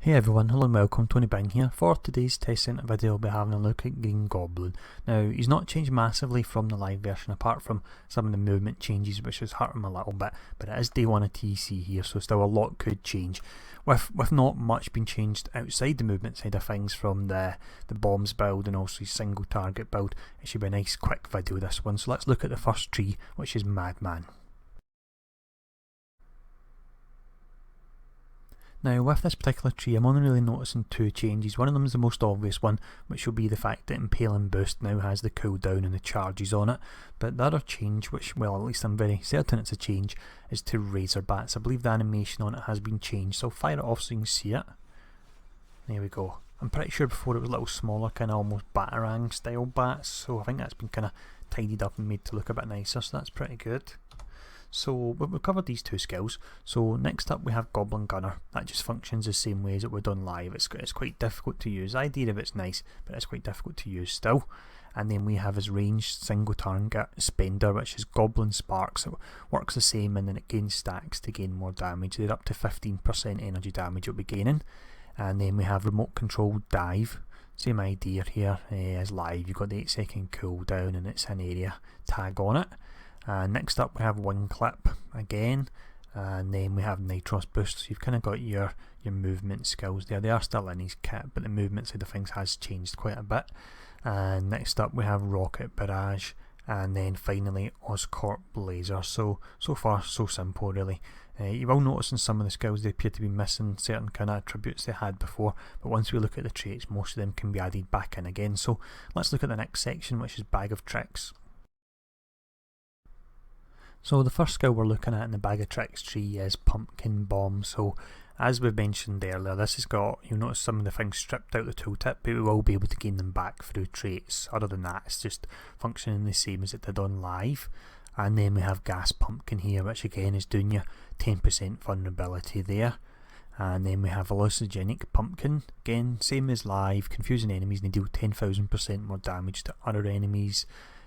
Hey everyone, hello and welcome, TonyBing here. For today's test centre video we'll be having a look at Green Goblin. Now he's not changed massively from the live version apart from some of the movement changes which has hurt him a little bit, but it is day 1 of TC here, so still a lot could change. With not much being changed outside the movement side of things from the bombs build and also his single target build, it should be a nice quick video this one. So let's look at the first tree, which is Madman. Now with this particular tree I'm only really noticing two changes. One of them is the most obvious one, which will be the fact that Impale and Boost now has the cooldown and the charges on it. But the other change, which, well, at least I'm very certain it's a change, is to Razor Bats. I believe the animation on it has been changed, so I'll fire it off so you can see it. There we go. I'm pretty sure before it was a little smaller, kind of almost Batarang style bats, so I think that's been kind of tidied up and made to look a bit nicer, so that's pretty good. So we've covered these two skills. So next up we have Goblin Gunner. That just functions the same way as it would on live. It's quite difficult to use. The idea of it's nice, but it's quite difficult to use still. And then we have his ranged single target spender, which is Goblin Sparks. It works the same and then it gains stacks to gain more damage. They're up to 15% energy damage it'll be gaining. And then we have remote controlled dive. Same idea here as live. You've got the 8-second cooldown and it's an area tag on it. Next up we have Wing Clip again, and then we have Nitros Boost. So you've kind of got your movement skills there. They are still in his kit, but the movement side of things has changed quite a bit. And next up we have Rocket Barrage, and then finally Oscorp Blazer. So far so simple really. You will notice in some of the skills they appear to be missing certain kind of attributes they had before, but once we look at the traits most of them can be added back in again. So let's look at the next section, which is Bag of Tricks. So the first skill we're looking at in the Bag of Tricks tree is Pumpkin Bomb. So as we've mentioned earlier, this has got, you'll notice some of the things stripped out the tooltip, but we will be able to gain them back through traits. Other than that, it's just functioning the same as it did on live. And then we have Gas Pumpkin here, which again is doing your 10% vulnerability there. And then we have Hallucinogenic Pumpkin, again same as live, confusing enemies and they deal 10,000% more damage to other enemies.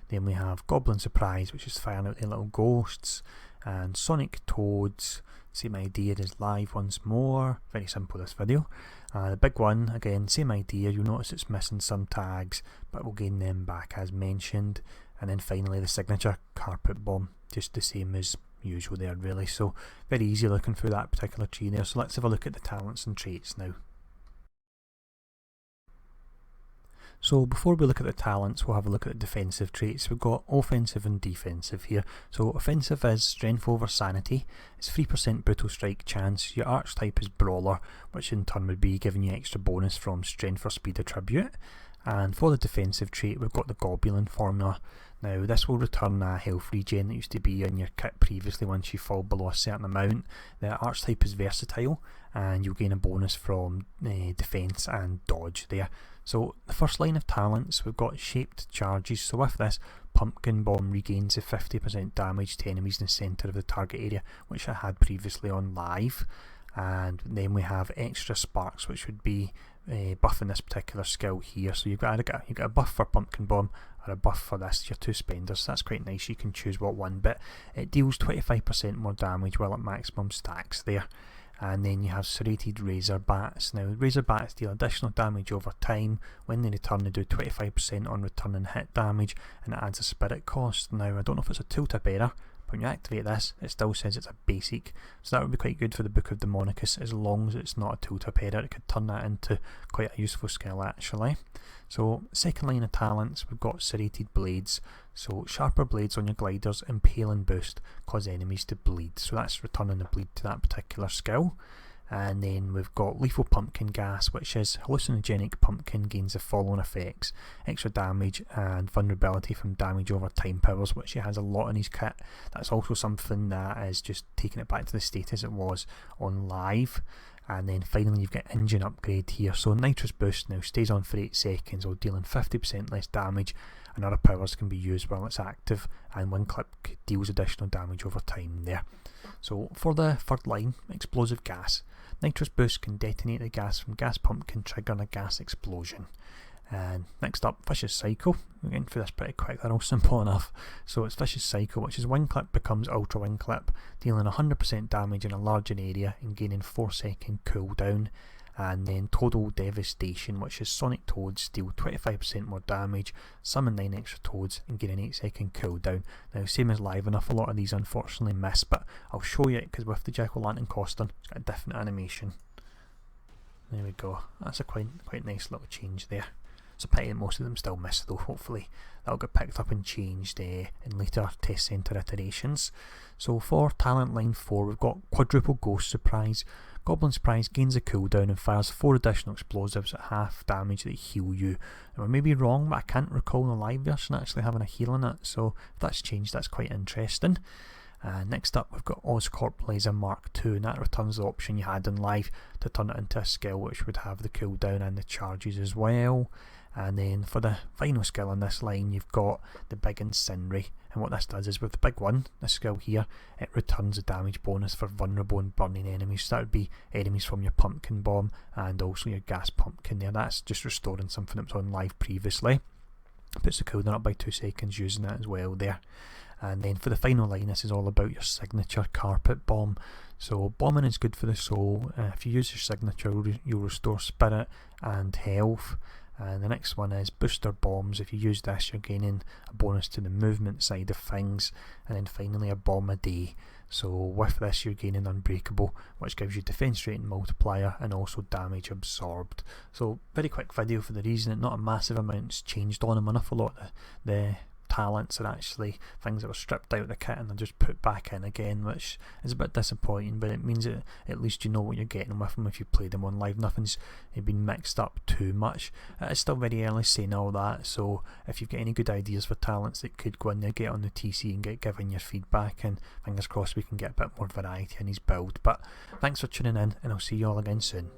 Then we have Goblin Surprise, which is firing out the little ghosts, and Sonic Toads, same idea as live once more. Very simple this video. The big one, again same idea, you'll notice it's missing some tags, but we'll gain them back as mentioned. And then finally the signature Carpet Bomb, just the same as usual there really. So very easy looking through that particular tree there. So let's have a look at the talents and traits now. So before we look at the talents, we'll have a look at the defensive traits. We've got offensive and defensive here. So offensive is strength over sanity. It's 3% brutal strike chance. Your archetype is brawler, which in turn would be giving you extra bonus from strength or speed attribute. And for the defensive trait, we've got the Goblin formula. Now this will return a health regen that used to be in your kit previously once you fall below a certain amount. The archetype is versatile and you'll gain a bonus from defense and dodge there. So the first line of talents, we've got shaped charges. So with this, Pumpkin Bomb regains a 50% damage to enemies in the centre of the target area, which I had previously on live. And then we have extra sparks, which would be buffing this particular skill here. So you've got a buff for Pumpkin Bomb or a buff for this, your two spenders. So that's quite nice, you can choose what one, but it deals 25% more damage while at maximum stacks there. And then you have Serrated Razor Bats. Now Razor Bats deal additional damage over time. When they return they do 25% on returning hit damage, and it adds a spirit cost. Now I don't know if it's a tooltip error, but when you activate this it still says it's a basic, so that would be quite good for the Book of Demonicus. As long as it's not a tooltip error, it could turn that into quite a useful skill actually. So second line of talents, we've got Serrated Blades. So sharper blades on your gliders, Impale and Boost cause enemies to bleed, so that's returning the bleed to that particular skill. And then we've got Lethal Pumpkin Gas, which is hallucinogenic pumpkin, gains the following effects: extra damage and vulnerability from damage over time powers, which he has a lot in his kit. That's also something that is just taking it back to the status it was on live. And then finally you've got Engine Upgrade here. So Nitrous Boost now stays on for 8 seconds while dealing 50% less damage, and other powers can be used while it's active, and Wing Clip deals additional damage over time there. So for the third line, Explosive Gas. Nitrous Boost can detonate the gas from Gas Pumpkin, triggering a gas explosion. And next up, Vicious Cycle. We're getting through this pretty quick, they're all simple enough. So it's Vicious Cycle, which is Wing Clip becomes Ultra Wing Clip, dealing 100% damage in a larger area and gaining 4-second cooldown. And then Total Devastation, which is Sonic Toads deal 25% more damage, summon 9 extra Toads and gain an 8-second cooldown. Now same as Live Enough, a lot of these unfortunately miss, but I'll show you it because with the Jack-o'-lantern costume it's got a different animation. There we go, that's a quite nice little change there. It's a pity most of them still miss though. Hopefully that'll get picked up and changed in later test centre iterations. So for talent line 4 we've got Quadruple Ghost Surprise. Goblin Surprise gains a cooldown and fires 4 additional explosives at half damage that heal you. Now I may be wrong, but I can't recall the live version actually having a heal in it, so if that's changed that's quite interesting. Next up we've got Oscorp Laser Mark II, and that returns the option you had in live to turn it into a skill which would have the cooldown and the charges as well. And then for the final skill in this line you've got the Big Incendiary, and what this does is with the big one, this skill here, it returns a damage bonus for vulnerable and burning enemies. So that would be enemies from your pumpkin bomb and also your gas pumpkin there. That's just restoring something that was on live previously. Puts the cooldown up by 2 seconds using that as well there. And then for the final line, this is all about your signature Carpet Bomb. So bombing is good for the soul. If you use your signature you'll restore spirit and health. And the next one is Booster Bombs. If you use this you're gaining a bonus to the movement side of things. And then finally a Bomb a Day. So with this you're gaining Unbreakable, which gives you defense rating multiplier and also damage absorbed. So very quick video for the reason that not a massive amount's changed on them. Enough a lot of the talents are actually things that were stripped out of the kit and they're just put back in again, which is a bit disappointing, but it means that at least you know what you're getting with them if you play them on live. Nothing's been mixed up too much. It's still very early saying all that, so if you've got any good ideas for talents that could go in there, get on the TC and get given your feedback, and fingers crossed we can get a bit more variety in his build. But thanks for tuning in and I'll see you all again soon.